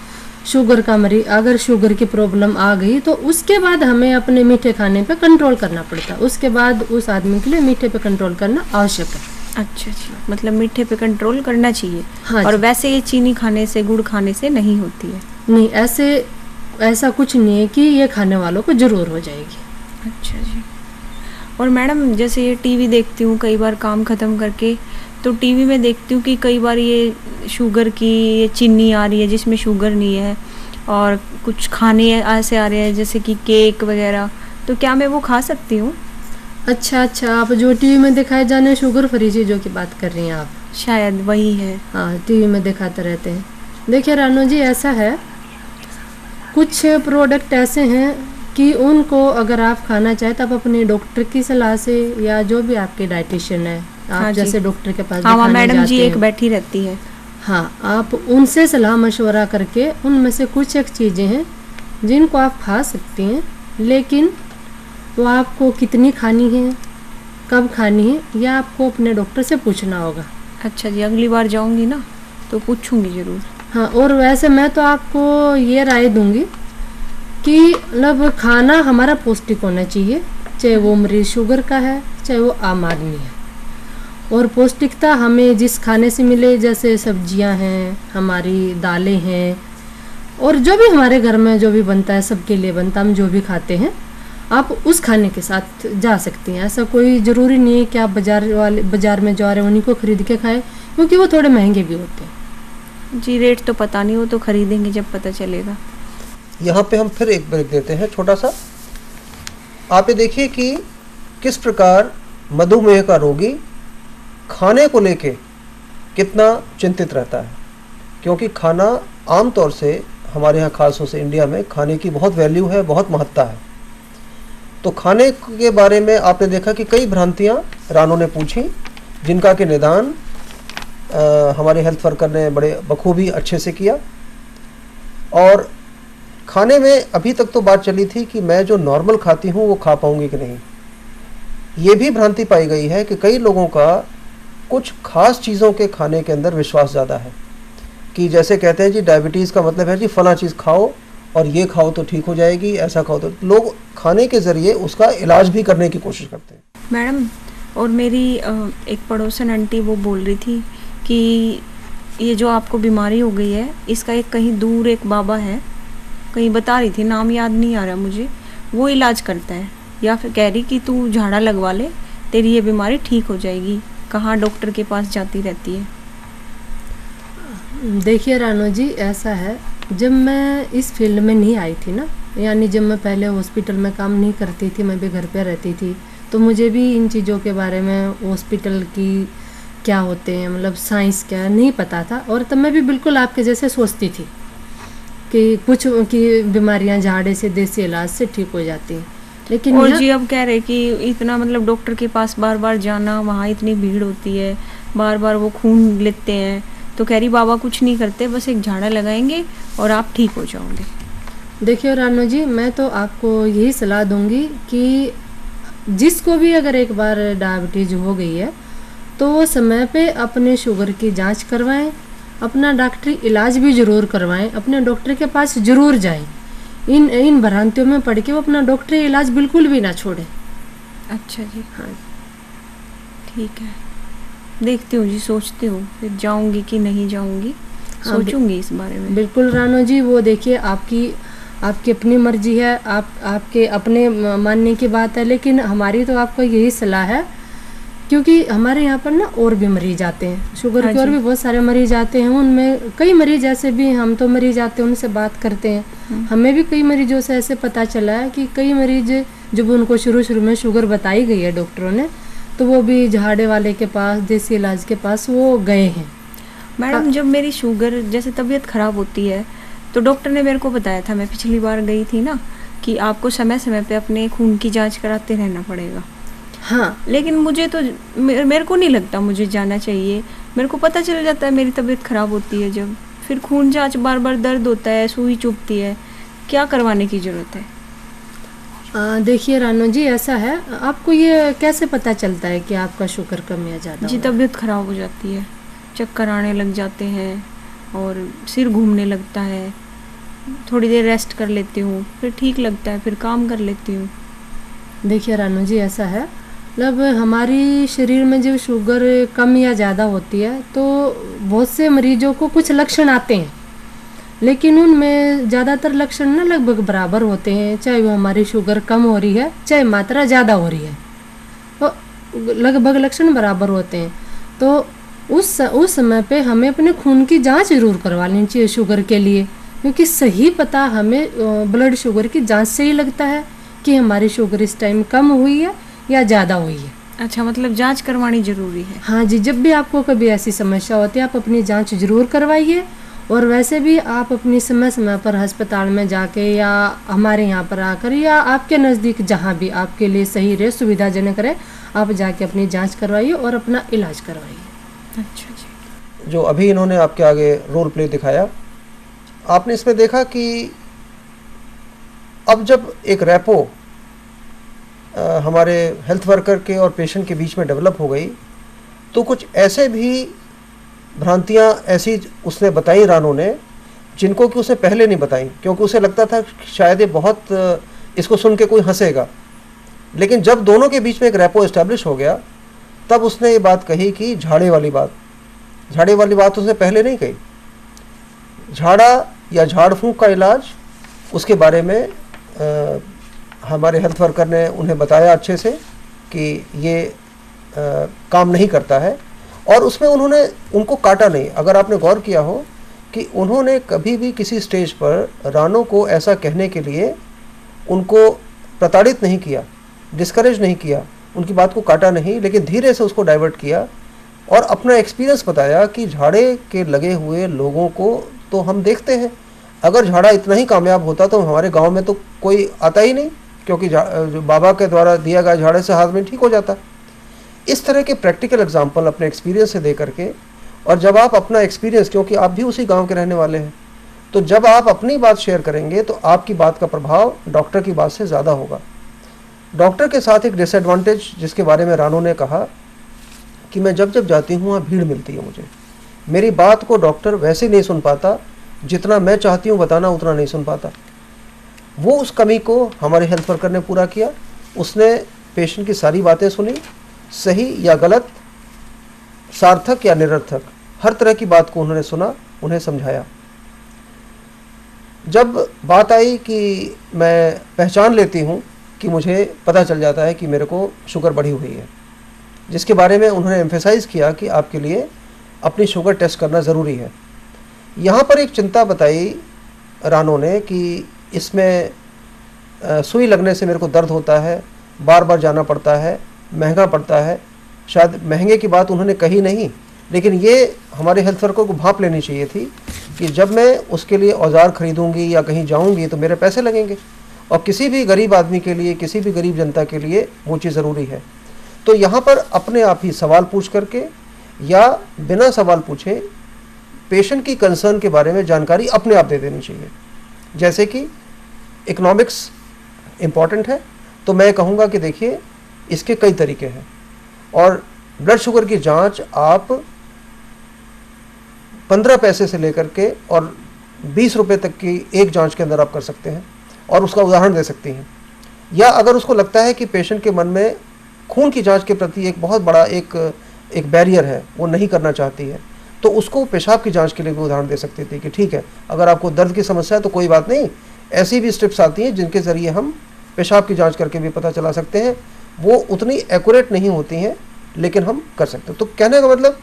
शुगर का मरीज, अगर शुगर की प्रॉब्लम आ गई तो उसके बाद हमें अपने मीठे खाने पे कंट्रोल करना पड़ता है। उसके बाद उस आदमी के लिए मीठे पे कंट्रोल करना आवश्यक है। अच्छा जी, मतलब मीठे पे कंट्रोल करना चाहिए। हाँ और जी। वैसे ये चीनी खाने से, गुड़ खाने से नहीं होती है? नहीं, ऐसा कुछ नहीं है कि ये खाने वालों को जरूर हो जाएगी। अच्छा जी। और मैडम, जैसे ये टीवी देखती हूँ कई बार काम ख़त्म करके, तो टीवी में देखती हूँ कि कई बार ये शुगर की ये चीनी आ रही है जिसमें शुगर नहीं है, और कुछ खाने ऐसे आ रहे हैं जैसे कि केक वगैरह, तो क्या मैं वो खा सकती हूँ? अच्छा, आप जो टीवी में दिखाए जाने शुगर फ्री चीज़ों की बात कर रही हैं आप? शायद वही है। हाँ, टीवी में दिखाते रहते हैं। देखिए रानो जी, ऐसा है, कुछ प्रोडक्ट ऐसे हैं कि उनको अगर आप खाना चाहें तो आप अपने डॉक्टर की सलाह से, या जो भी आपके डाइटिशियन है, आप हाँ जैसे डॉक्टर के पास हाँ, दिखाने मैडम जी जाते एक हैं, बैठी रहती है। हाँ, आप उनसे सलाह मशवरा करके उनमें से कुछ एक चीज़ें हैं जिनको आप खा सकती हैं, लेकिन वो आपको कितनी खानी है, कब खानी है, यह आपको अपने डॉक्टर से पूछना होगा। अच्छा जी, अगली बार जाऊंगी ना तो पूछूंगी ज़रूर। हाँ, और वैसे मैं तो आपको ये राय दूंगी कि मतलब खाना हमारा पौष्टिक होना चाहिए, चाहे वो मरीज शुगर का है चाहे वो आम आदमी है। और पौष्टिकता हमें जिस खाने से मिले, जैसे सब्जियां हैं, हमारी दालें हैं, और जो भी हमारे घर में जो भी बनता है सबके लिए बनता, हम जो भी खाते हैं आप उस खाने के साथ जा सकती हैं। ऐसा कोई ज़रूरी नहीं है कि आप बाज़ार में जा रहे हैं उन्हीं को ख़रीद के खाएं, क्योंकि वो थोड़े महंगे भी होते हैं। जी, रेट तो पता नहीं, वो तो खरीदेंगे जब पता चलेगा। यहाँ पे हम फिर एक ब्रेक देते हैं छोटा सा। आप ये देखिए कि किस प्रकार मधुमेह का रोगी खाने को लेके कितना चिंतित रहता है, क्योंकि खाना आमतौर से हमारे यहाँ खासतौर से इंडिया में खाने की बहुत वैल्यू है, बहुत महत्ता है। तो खाने के बारे में आपने देखा कि कई भ्रांतियाँ रानू ने पूछी, जिनका कि निदान हमारे हेल्थ वर्कर ने बड़े बखूबी अच्छे से किया। और खाने में अभी तक तो बात चली थी कि मैं जो नॉर्मल खाती हूँ वो खा पाऊँगी कि नहीं। ये भी भ्रांति पाई गई है कि कई लोगों का कुछ खास चीज़ों के खाने के अंदर विश्वास ज़्यादा है, कि जैसे कहते हैं जी डायबिटीज़ का मतलब है जी फला चीज़ खाओ और ये खाओ तो ठीक हो जाएगी, ऐसा खाओ तो लोग खाने के ज़रिए उसका इलाज भी करने की कोशिश करते हैं। मैडम, और मेरी एक पड़ोसन आंटी वो बोल रही थी कि ये जो आपको बीमारी हो गई है इसका एक कहीं दूर एक बाबा है, कहीं बता रही थी, नाम याद नहीं आ रहा मुझे, वो इलाज करता है, या फिर कह रही कि तू झाड़ा लगवा ले तेरी ये बीमारी ठीक हो जाएगी। कहाँ डॉक्टर के पास जाती रहती है। देखिए रानू जी, ऐसा है, जब मैं इस फील्ड में नहीं आई थी ना, यानी जब मैं पहले हॉस्पिटल में काम नहीं करती थी, मैं भी घर पे रहती थी, तो मुझे भी इन चीज़ों के बारे में हॉस्पिटल की क्या होते हैं, मतलब साइंस क्या नहीं पता था। और तब मैं भी बिल्कुल आपके जैसे सोचती थी कि कुछ की बीमारियां झाड़े से, देसी इलाज से ठीक हो जाती हैं। लेकिन और जी अब कह रहे कि इतना मतलब डॉक्टर के पास बार बार जाना, वहाँ इतनी भीड़ होती है, बार बार वो खून लेते हैं, तो कह रही बाबा कुछ नहीं करते, बस एक झाड़ा लगाएंगे और आप ठीक हो जाओगे। देखिए रानू जी, मैं तो आपको यही सलाह दूंगी कि जिसको भी अगर एक बार डायबिटीज हो गई है तो वो समय पे अपने शुगर की जांच करवाएं, अपना डॉक्टरी इलाज भी ज़रूर करवाएं, अपने डॉक्टर के पास ज़रूर जाएं। इन भ्रांतियों में पड़ के वो अपना डॉक्टरी इलाज बिल्कुल भी ना छोड़ें। अच्छा जी, हाँ ठीक है, देखती हूँ जी, सोचती हूँ फिर जाऊँगी कि नहीं जाऊँगी, सोचूंगी इस बारे में। बिल्कुल रानू जी, वो देखिए आपकी अपनी मर्जी है, आपके अपने मानने की बात है, लेकिन हमारी तो आपको यही सलाह है, क्योंकि हमारे यहाँ पर ना और भी मरीज आते हैं, शुगर के और भी बहुत सारे मरीज आते हैं। उनमें कई मरीज ऐसे भी, हम तो मरीज आते हैं उनसे बात करते हैं, हमें भी कई मरीजों से ऐसे पता चला है कि कई मरीज जब उनको शुरू में शुगर बताई गई है डॉक्टरों ने, तो वो भी झाड़े वाले के पास, देसी इलाज के पास वो गए हैं। मैडम, जब मेरी शुगर जैसे तबीयत ख़राब होती है तो डॉक्टर ने मेरे को बताया था, मैं पिछली बार गई थी ना, कि आपको समय समय पे अपने खून की जांच कराते रहना पड़ेगा। हाँ, लेकिन मुझे तो मेरे को नहीं लगता मुझे जाना चाहिए। मेरे को पता चल जाता है मेरी तबीयत ख़राब होती है जब, फिर खून जांच बार बार दर्द होता है, सुई चुभती है, क्या करवाने की ज़रूरत है? देखिए रानू जी, ऐसा है, आपको ये कैसे पता चलता है कि आपका शुगर कम या ज़्यादा? जी तबीयत ख़राब हो जाती है, चक्कर आने लग जाते हैं और सिर घूमने लगता है, थोड़ी देर रेस्ट कर लेती हूँ, फिर ठीक लगता है, फिर काम कर लेती हूँ। देखिए रानू जी, ऐसा है, मतलब हमारी शरीर में जब शुगर कम या ज़्यादा होती है तो बहुत से मरीजों को कुछ लक्षण आते हैं, लेकिन उनमें ज़्यादातर लक्षण ना लगभग बराबर होते हैं, चाहे वो हमारी शुगर कम हो रही है चाहे मात्रा ज़्यादा हो रही है, तो लगभग लक्षण बराबर होते हैं। तो उस समय पे हमें अपने खून की जांच जरूर करवा लेनी चाहिए शुगर के लिए, क्योंकि सही पता हमें ब्लड शुगर की जांच से ही लगता है कि हमारी शुगर इस टाइम कम हुई है या ज़्यादा हुई है। अच्छा, मतलब जांच करवानी ज़रूरी है? हाँ जी, जब भी आपको कभी ऐसी समस्या होती है आप अपनी जांच जरूर करवाइए। और वैसे भी आप अपनी समय समय पर अस्पताल में जाके या हमारे यहाँ पर आकर या आपके नज़दीक जहाँ भी आपके लिए सही रहे, सुविधाजनक रहे, आप जाके अपनी जांच करवाइए और अपना इलाज करवाइए। अच्छा जी। जो अभी इन्होंने आपके आगे रोल प्ले दिखाया, आपने इसमें देखा कि अब जब एक रैपो हमारे हेल्थ वर्कर के और पेशेंट के बीच में डेवलप हो गई, तो कुछ ऐसे भी भ्रांतियाँ ऐसी उसने बताई रानू ने, जिनको कि उसने पहले नहीं बताई, क्योंकि उसे लगता था शायद ये बहुत इसको सुन के कोई हंसेगा। लेकिन जब दोनों के बीच में एक रैपो इस्टेब्लिश हो गया, तब उसने ये बात कही कि झाड़े वाली बात उसने पहले नहीं कही। झाड़ा या झाड़ फूंक का इलाज, उसके बारे में हमारे हेल्थ वर्कर ने उन्हें बताया अच्छे से कि ये काम नहीं करता है, और उसमें उन्होंने उनको काटा नहीं। अगर आपने गौर किया हो कि उन्होंने कभी भी किसी स्टेज पर रानो को ऐसा कहने के लिए उनको प्रताड़ित नहीं किया, डिस्करेज नहीं किया, उनकी बात को काटा नहीं, लेकिन धीरे से उसको डाइवर्ट किया और अपना एक्सपीरियंस बताया कि झाड़े के लगे हुए लोगों को तो हम देखते हैं, अगर झाड़ा इतना ही कामयाब होता तो हमारे गांव में तो कोई आता ही नहीं, क्योंकि जो बाबा के द्वारा दिया गया झाड़े से हाथ में ठीक हो जाता। इस तरह के प्रैक्टिकल एग्जाम्पल अपने एक्सपीरियंस से दे करके, और जब आप अपना एक्सपीरियंस, क्योंकि आप भी उसी गांव के रहने वाले हैं, तो जब आप अपनी बात शेयर करेंगे तो आपकी बात का प्रभाव डॉक्टर की बात से ज़्यादा होगा। डॉक्टर के साथ एक डिसएडवांटेज जिसके बारे में रानो ने कहा कि मैं जब जब जाती हूँ वहाँ भीड़ मिलती है मुझे, मेरी बात को डॉक्टर वैसे नहीं सुन पाता, जितना मैं चाहती हूँ बताना उतना नहीं सुन पाता। वो उस कमी को हमारे हेल्थ वर्कर ने पूरा किया। उसने पेशेंट की सारी बातें सुनी, सही या गलत, सार्थक या निरर्थक, हर तरह की बात को उन्होंने सुना, उन्हें समझाया। जब बात आई कि मैं पहचान लेती हूँ कि मुझे पता चल जाता है कि मेरे को शुगर बढ़ी हुई है, जिसके बारे में उन्होंने एम्फेसाइज़ किया कि आपके लिए अपनी शुगर टेस्ट करना ज़रूरी है। यहाँ पर एक चिंता बताई रानो ने कि इसमें सुई लगने से मेरे को दर्द होता है, बार बार जाना पड़ता है, महंगा पड़ता है। शायद महंगे की बात उन्होंने कही नहीं, लेकिन ये हमारे हेल्थ वर्कर को भांप लेनी चाहिए थी कि जब मैं उसके लिए औजार खरीदूंगी या कहीं जाऊंगी तो मेरे पैसे लगेंगे, और किसी भी गरीब आदमी के लिए, किसी भी गरीब जनता के लिए वो चीज़ ज़रूरी है। तो यहाँ पर अपने आप ही सवाल पूछ करके या बिना सवाल पूछे पेशेंट की कंसर्न के बारे में जानकारी अपने आप दे देनी चाहिए। जैसे कि इकोनॉमिक्स इम्पॉर्टेंट है, तो मैं कहूँगा कि देखिए इसके कई तरीके हैं, और ब्लड शुगर की जांच आप 15 पैसे से लेकर के और 20 रुपये तक की एक जांच के अंदर आप कर सकते हैं, और उसका उदाहरण दे सकती हैं। या अगर उसको लगता है कि पेशेंट के मन में खून की जांच के प्रति एक बहुत बड़ा एक बैरियर है, वो नहीं करना चाहती है, तो उसको पेशाब की जांच के लिए भी उदाहरण दे सकती थी कि ठीक है, अगर आपको दर्द की समस्या है तो कोई बात नहीं, ऐसी भी स्ट्रिप्स आती हैं जिनके ज़रिए हम पेशाब की जांच करके भी पता चला सकते हैं। वो उतनी एक्यूरेट नहीं होती हैं, लेकिन हम कर सकते हैं। तो कहने का मतलब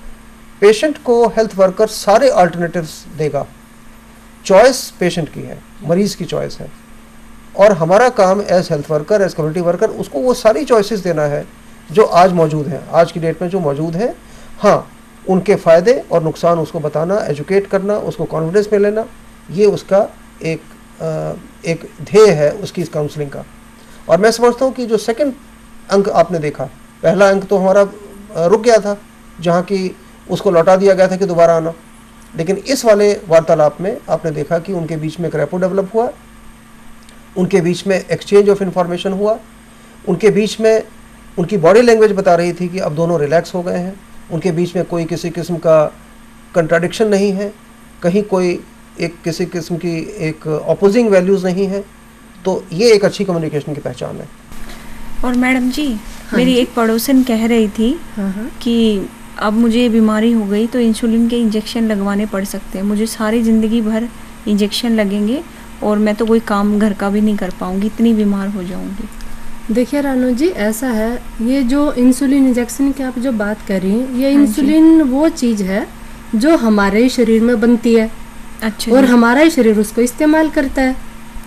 पेशेंट को हेल्थ वर्कर सारे अल्टरनेटिव्स देगा, चॉइस पेशेंट की है, मरीज़ की चॉइस है, और हमारा काम as health worker, as community worker उसको वो सारी चॉइसेस देना है जो आज मौजूद हैं, आज की डेट में जो मौजूद हैं। हाँ, उनके फ़ायदे और नुकसान उसको बताना, एजुकेट करना, उसको कॉन्फिडेंस में लेना, ये उसका एक ध्येय है उसकी इस काउंसलिंग का। और मैं समझता हूँ कि जो सेकंड अंक आपने देखा, पहला अंक तो हमारा रुक गया था, जहाँ की उसको लौटा दिया गया था कि दोबारा आना, लेकिन इस वाले वार्तालाप में आपने देखा कि उनके बीच में एक रैपो डेवलप हुआ, उनके बीच में एक्सचेंज ऑफ इंफॉर्मेशन हुआ, उनके बीच में उनकी बॉडी लैंग्वेज बता रही थी कि अब दोनों रिलैक्स हो गए हैं, उनके बीच में कोई किसी किस्म का कंट्राडिक्शन नहीं है, कहीं कोई एक किसी किस्म की एक ऑपोजिंग वैल्यूज़ नहीं है। तो ये एक अच्छी कम्युनिकेशन की पहचान है। और मैडम जी, मेरी एक पड़ोसन कह रही थी कि अब मुझे बीमारी हो गई तो इंसुलिन के इंजेक्शन लगवाने पड़ सकते हैं, मुझे सारी ज़िंदगी भर इंजेक्शन लगेंगे और मैं तो कोई काम घर का भी नहीं कर पाऊंगी, इतनी बीमार हो जाऊंगी। देखिए रानू जी, ऐसा है, ये जो इंसुलिन इंजेक्शन की आप जो बात कर रही हैं, ये इंसुलिन वो चीज़ है जो हमारे ही शरीर में बनती है। अच्छा। और हमारा ही शरीर उसको इस्तेमाल करता है।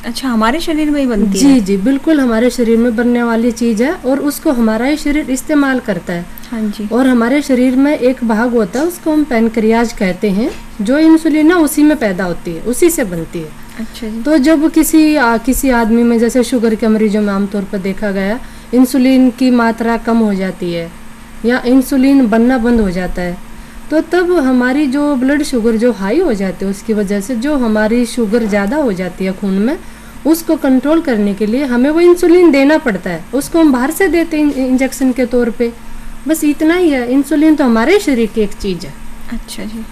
अच्छा, हमारे शरीर में ही बनती है? है? जी जी, बिल्कुल हमारे शरीर में बनने वाली चीज़ है, और उसको हमारा ही शरीर इस्तेमाल करता है। हाँ जी। और हमारे शरीर में एक भाग होता है, उसको हम पैनक्रियाज कहते हैं, जो इंसुलिन है उसी में पैदा होती है, उसी से बनती है। अच्छा जी। तो जब किसी आदमी में, जैसे शुगर के मरीजों में आमतौर पर देखा गया, इंसुलिन की मात्रा कम हो जाती है या इंसुलिन बनना बंद हो जाता है, तो तब हमारी जो ब्लड शुगर जो हाई हो जाती है, उसकी वजह से जो हमारी शुगर ज़्यादा हो जाती है खून में, उसको कंट्रोल करने के लिए हमें वो इंसुलिन देना पड़ता है। उसको हम बाहर से देते हैं इंजेक्शन के तौर पे, बस इतना ही है। इंसुलिन तो हमारे शरीर की एक चीज़ है। अच्छा जी,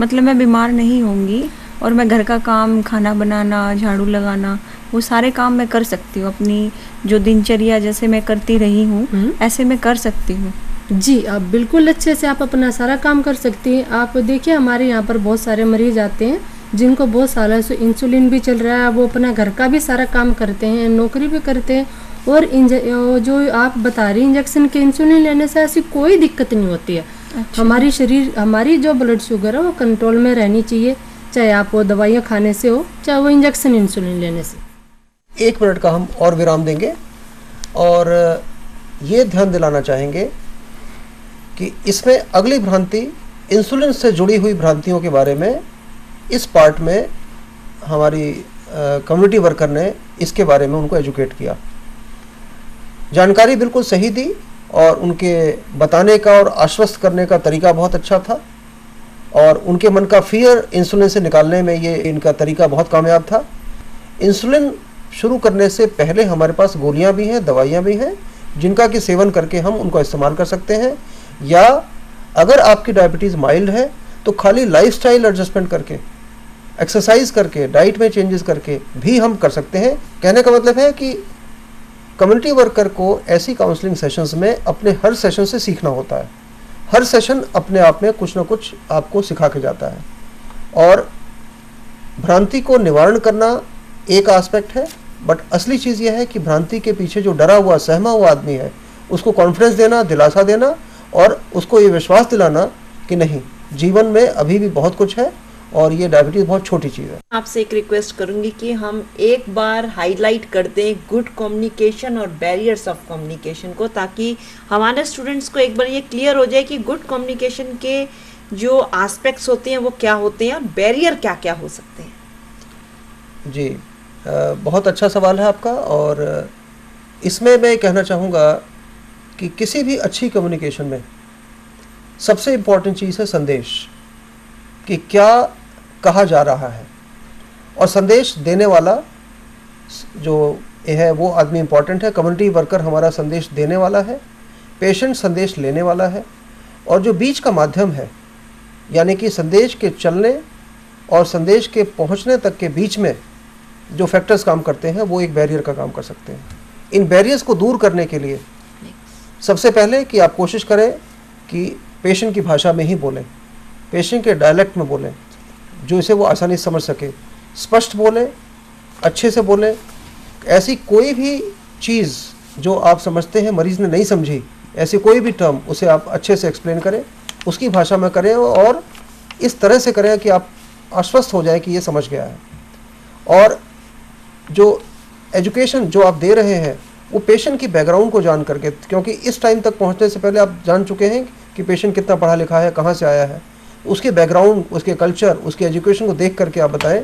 मतलब मैं बीमार नहीं होंगी और मैं घर का काम, खाना बनाना, झाड़ू लगाना, वो सारे काम मैं कर सकती हूँ, अपनी जो दिनचर्या जैसे मैं करती रही हूँ ऐसे मैं कर सकती हूँ। जी, आप बिल्कुल अच्छे से आप अपना सारा काम कर सकती हैं। आप देखिए, हमारे यहाँ पर बहुत सारे मरीज आते हैं जिनको बहुत सालों से इंसुलिन भी चल रहा है, वो अपना घर का भी सारा काम करते हैं, नौकरी भी करते हैं, और जो आप बता रही इंजेक्शन के इंसुलिन लेने से ऐसी कोई दिक्कत नहीं होती है। अच्छा। हमारी जो ब्लड शुगर है वो कंट्रोल में रहनी चाहिए। चाहे आप वो दवाइयाँ खाने से हो, चाहे वो इंजेक्शन इंसुलिन लेने से। 1 मिनट का हम और विराम देंगे और ये ध्यान दिलाना चाहेंगे कि इसमें अगली भ्रांति इंसुलिन से जुड़ी हुई भ्रांतियों के बारे में इस पार्ट में हमारी कम्युनिटी वर्कर ने इसके बारे में उनको एजुकेट किया। जानकारी बिल्कुल सही दी और उनके बताने का और आश्वस्त करने का तरीका बहुत अच्छा था और उनके मन का फियर इंसुलिन से निकालने में ये इनका तरीका बहुत कामयाब था। इंसुलिन शुरू करने से पहले हमारे पास गोलियां भी हैं, दवाइयां भी हैं, जिनका कि सेवन करके हम उनको इस्तेमाल कर सकते हैं, या अगर आपकी डायबिटीज़ माइल्ड है तो खाली लाइफस्टाइल एडजस्टमेंट करके, एक्सरसाइज करके, डाइट में चेंजेस करके भी हम कर सकते हैं। कहने का मतलब है कि कम्युनिटी वर्कर को ऐसी काउंसलिंग सेशंस में अपने हर सेशन से सीखना होता है। हर सेशन अपने आप में कुछ ना कुछ आपको सिखा के जाता है और भ्रांति को निवारण करना एक एस्पेक्ट है, बट असली चीज़ यह है कि भ्रांति के पीछे जो डरा हुआ, सहमा हुआ आदमी है, उसको कॉन्फिडेंस देना, दिलासा देना और उसको ये विश्वास दिलाना कि नहीं, जीवन में अभी भी बहुत कुछ है और ये डायबिटीज़ बहुत छोटी चीज़ है। आपसे एक रिक्वेस्ट करूंगी कि हम एक बार हाईलाइट कर दें गुड कम्युनिकेशन और बैरियर्स ऑफ कम्युनिकेशन को, ताकि हमारे स्टूडेंट्स को एक बार ये क्लियर हो जाए कि गुड कम्युनिकेशन के जो एस्पेक्ट्स होते हैं वो क्या होते हैं और बैरियर क्या क्या हो सकते हैं। जी, बहुत अच्छा सवाल है आपका और इसमें मैं कहना चाहूँगा कि किसी भी अच्छी कम्युनिकेशन में सबसे इम्पॉर्टेंट चीज़ है संदेश, कि क्या कहा जा रहा है, और संदेश देने वाला जो है वो आदमी इम्पॉर्टेंट है। कम्युनिटी वर्कर हमारा संदेश देने वाला है, पेशेंट संदेश लेने वाला है, और जो बीच का माध्यम है यानी कि संदेश के चलने और संदेश के पहुंचने तक के बीच में जो फैक्टर्स काम करते हैं वो एक बैरियर का काम कर सकते हैं। इन बैरियर्स को दूर करने के लिए सबसे पहले कि आप कोशिश करें कि पेशेंट की भाषा में ही बोलें, पेशेंट के डायलेक्ट में बोलें, जो इसे वो आसानी से समझ सके, स्पष्ट बोलें, अच्छे से बोलें। ऐसी कोई भी चीज़ जो आप समझते हैं मरीज़ ने नहीं समझी, ऐसी कोई भी टर्म उसे आप अच्छे से एक्सप्लेन करें, उसकी भाषा में करें और इस तरह से करें कि आप आश्वस्त हो जाए कि ये समझ गया है। और जो एजुकेशन जो आप दे रहे हैं वो पेशेंट की बैकग्राउंड को जान करके, क्योंकि इस टाइम तक पहुंचने से पहले आप जान चुके हैं कि पेशेंट कितना पढ़ा लिखा है, कहाँ से आया है, उसके बैकग्राउंड, उसके कल्चर, उसके एजुकेशन को देख करके आप बताएं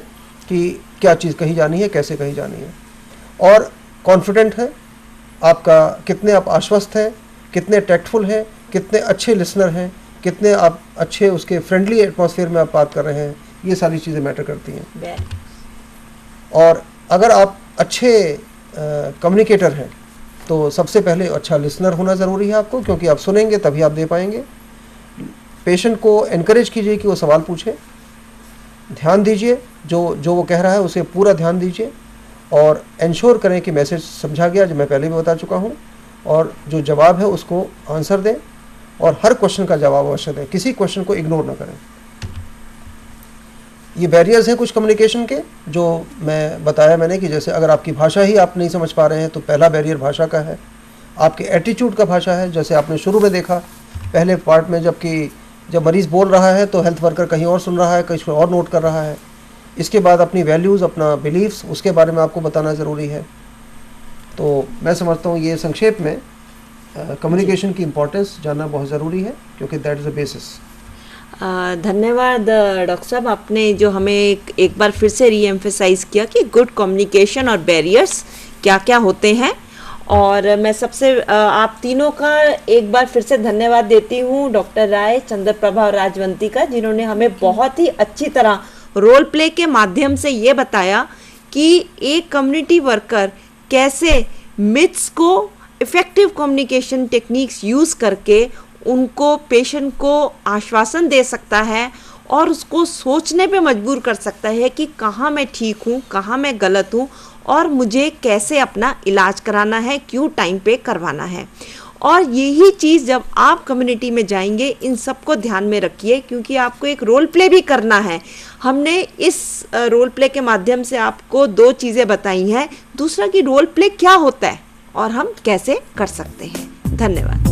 कि क्या चीज़ कही जानी है, कैसे कही जानी है, और कॉन्फिडेंट है आपका, कितने आप आश्वस्त हैं, कितने टैक्टफुल हैं, कितने अच्छे लिसनर हैं, कितने आप अच्छे उसके फ्रेंडली एटमॉस्फेयर में आप बात कर रहे हैं, ये सारी चीज़ें मैटर करती हैं। और अगर आप अच्छे कम्युनिकेटर हैं तो सबसे पहले अच्छा लिसनर होना ज़रूरी है आपको, क्योंकि आप सुनेंगे तभी आप दे पाएंगे। पेशेंट को एनकरेज कीजिए कि वो सवाल पूछे, ध्यान दीजिए, जो वो कह रहा है उसे पूरा ध्यान दीजिए और इंश्योर करें कि मैसेज समझा गया, जो मैं पहले भी बता चुका हूँ, और जो जवाब है उसको आंसर दें और हर क्वेश्चन का जवाब अवश्य दें, किसी क्वेश्चन को इग्नोर ना करें। ये बैरियर्स हैं कुछ कम्युनिकेशन के जो मैं बताया मैंने, कि जैसे अगर आपकी भाषा ही आप नहीं समझ पा रहे हैं तो पहला बैरियर भाषा का है। आपके एटीट्यूड का भाषा है, जैसे आपने शुरू में देखा पहले पार्ट में, जब मरीज़ बोल रहा है तो हेल्थ वर्कर कहीं और सुन रहा है, कहीं और नोट कर रहा है। इसके बाद अपनी वैल्यूज़, अपना बिलीव्स, उसके बारे में आपको बताना ज़रूरी है। तो मैं समझता हूँ ये संक्षेप में कम्युनिकेशन की इम्पोर्टेंस जानना बहुत ज़रूरी है, क्योंकि दैट इज़ द बेसिस। धन्यवाद डॉक्टर साहब, आपने जो हमें एक बार फिर से रीएम्फेसाइज किया कि गुड कम्युनिकेशन और बैरियर्स क्या क्या होते हैं। और मैं सबसे आप तीनों का एक बार फिर से धन्यवाद देती हूँ, डॉक्टर राय, चंद्रप्रभा और राजवंती का, जिन्होंने हमें बहुत ही अच्छी तरह रोल प्ले के माध्यम से ये बताया कि एक कम्युनिटी वर्कर कैसे मिथ्स को इफ़ेक्टिव कम्युनिकेशन टेक्निक्स यूज़ करके उनको, पेशेंट को आश्वासन दे सकता है और उसको सोचने पे मजबूर कर सकता है कि कहाँ मैं ठीक हूँ, कहाँ मैं गलत हूँ और मुझे कैसे अपना इलाज कराना है, क्यों टाइम पे करवाना है। और यही चीज़ जब आप कम्युनिटी में जाएंगे, इन सबको ध्यान में रखिए, क्योंकि आपको एक रोल प्ले भी करना है। हमने इस रोल प्ले के माध्यम से आपको 2 चीज़ें बताई हैं। दूसरा कि रोल प्ले क्या होता है और हम कैसे कर सकते हैं। धन्यवाद।